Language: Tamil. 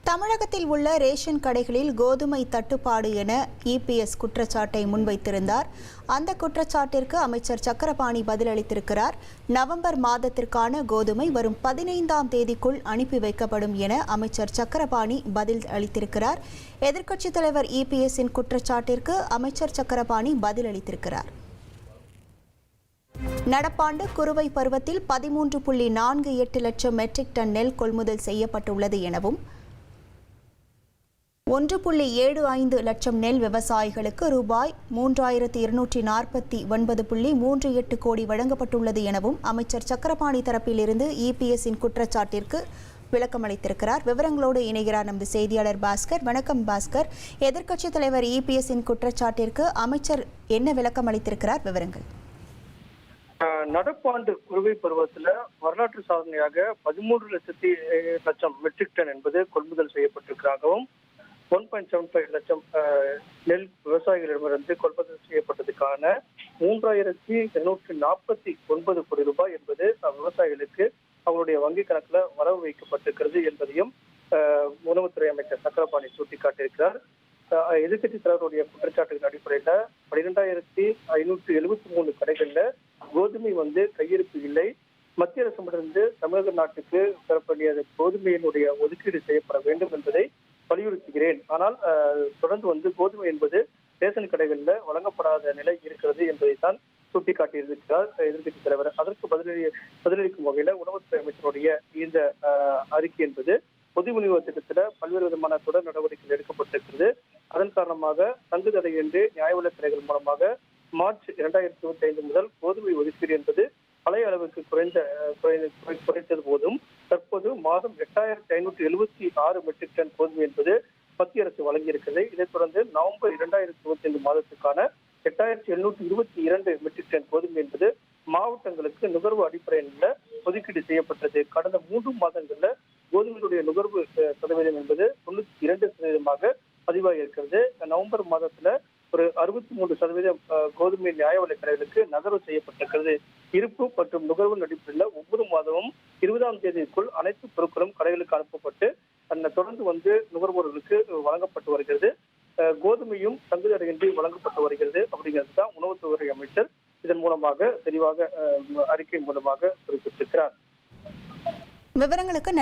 தமிழகத்தில் உள்ள ரேஷன் கடைகளில் கோதுமை தட்டுப்பாடு என இபிஎஸ் குற்றச்சாட்டை முன்வைத்திருந்தார். அந்த குற்றச்சாட்டிற்கு அமைச்சர் சக்கரபாணி பதிலளித்திருக்கிறார். நவம்பர் மாதத்திற்கான கோதுமை வரும் 15ஆம் தேதிக்குள் அனுப்பி வைக்கப்படும் என அமைச்சர் சக்கரபாணி பதில் அளித்திருக்கிறார். எதிர்க்கட்சித் தலைவர் இபிஎஸ்ஸின் குற்றச்சாட்டிற்கு அமைச்சர் சக்கரபாணி பதிலளித்திருக்கிறார். நடப்பாண்டு குறுவை பருவத்தில் 13.48 லட்சம் மெட்ரிக் டன் நெல் கொள்முதல் செய்யப்பட்டுள்ளது எனவும் 1.75 லட்சம் நெல் விவசாயிகளுக்கு ரூபாய் 3249.38 கோடி வழங்கப்பட்டுள்ளது எனவும் அமைச்சர் சக்கரபாணி தரப்பிலிருந்து இபிஎஸ்ஸின் குற்றச்சாட்டிற்கு விளக்கமளித்திருக்கிறார். விவரங்களோடு இணைகிறார் நமது செய்தியாளர் பாஸ்கர். வணக்கம் பாஸ்கர். எதிர்க்கட்சித் தலைவர் இபிஎஸ்ஸின் குற்றச்சாட்டிற்கு அமைச்சர் என்ன விளக்கம் அளித்திருக்கிறார்? விவரங்கள். நடப்பாண்டு குறுவை பருவத்தில் வரலாற்று சாதனையாக 13 லட்சம் மெட்ரிக் டன் என்பது கொள்முதல் செய்யப்பட்டிருக்கிறாகவும் 1.75 லட்சம் நெல் விவசாயிகளிடமிருந்து கொள்முதல் செய்யப்பட்டதுக்கான 3249 கோடி ரூபாய் என்பது விவசாயிகளுக்கு அவருடைய வங்கி கணக்குல வரவு வைக்கப்பட்டிருக்கிறது என்பதையும் உணவுத்துறை அமைச்சர் சக்கரபாணி சுட்டிக்காட்டியிருக்கிறார். எதிர்க்கட்சி தலைவருடைய குற்றச்சாட்டுகளின் அடிப்படையில 12,573 கடைகள்ல கோதுமை கையிருப்பு இல்லை. மத்திய அரசிடமிருந்து தமிழக நாட்டுக்கு பெறப்படிய கோதுமையினுடைய ஒதுக்கீடு செய்யப்பட வேண்டும் என்பதை வலியுறுத்துகிறேன். ஆனால் தொடர்ந்து கோதுமை என்பது ரேஷன் கடைகளில் வழங்கப்படாத நிலை இருக்கிறது என்பதைத்தான் சுட்டிக்காட்டியிருக்கிறார் எதிர்க்கட்சி தலைவர். அதற்கு பதிலளிக்கும் வகையில உணவுத்துறை அமைச்சருடைய இந்த அறிக்கை என்பது பொது விநியோக திட்டத்தில் பல்வேறு விதமான தொடர் நடவடிக்கைகள் எடுக்கப்பட்டிருக்கிறது. அதன் காரணமாக தங்கு தடையின்றி நியாய விலைக் கடைகள் மூலமாக மார்ச் 2025 முதல் கோதுமை ஒதுக்கீடு என்பது பழைய அளவுக்கு குறைத்தது போதும் தற்போது மாதம் 8576 மெட்ரிக் டன் கோதுமை என்பது மத்திய அரசு வழங்கியிருக்கிறது. இதைத் தொடர்ந்து நவம்பர் 2025 மாதத்துக்கான 8722 மெட்ரிக் டன் கோதுமை என்பது மாவட்டங்களுக்கு நுகர்வு அடிப்படையில் ஒதுக்கீடு செய்யப்பட்டது. கடந்த 3 மாதங்கள்ல கோதுமையுடைய நுகர்வு சதவீதம் என்பது 92% பதிவாகி இருக்கிறது. நவம்பர் மாதத்துல ஒரு 63% கோதுமை நியாய விலைக் கடைகளுக்கு நகர்வு செய்யப்பட்டிருக்கிறது. இருப்பு மற்றும் நுகர்வு அடிப்படையில் ஒவ்வொரு மாதமும் 20ஆம் தேதிக்குள் அனைத்து பொருட்களும் கடைகளுக்கு அனுப்பப்பட்டு தொடர்ந்து நுகர்வோர்களுக்கு வழங்கப்பட்டு வருகிறது. கோதுமையும் தங்குதடையின்றி வழங்கப்பட்டு வருகிறது அப்படிங்கிறது தான் உணவுத்துறை அமைச்சர் இதன் மூலமாக தெளிவாக அறிக்கை மூலமாக குறிப்பிட்டிருக்கிறார். விவரங்களுக்கு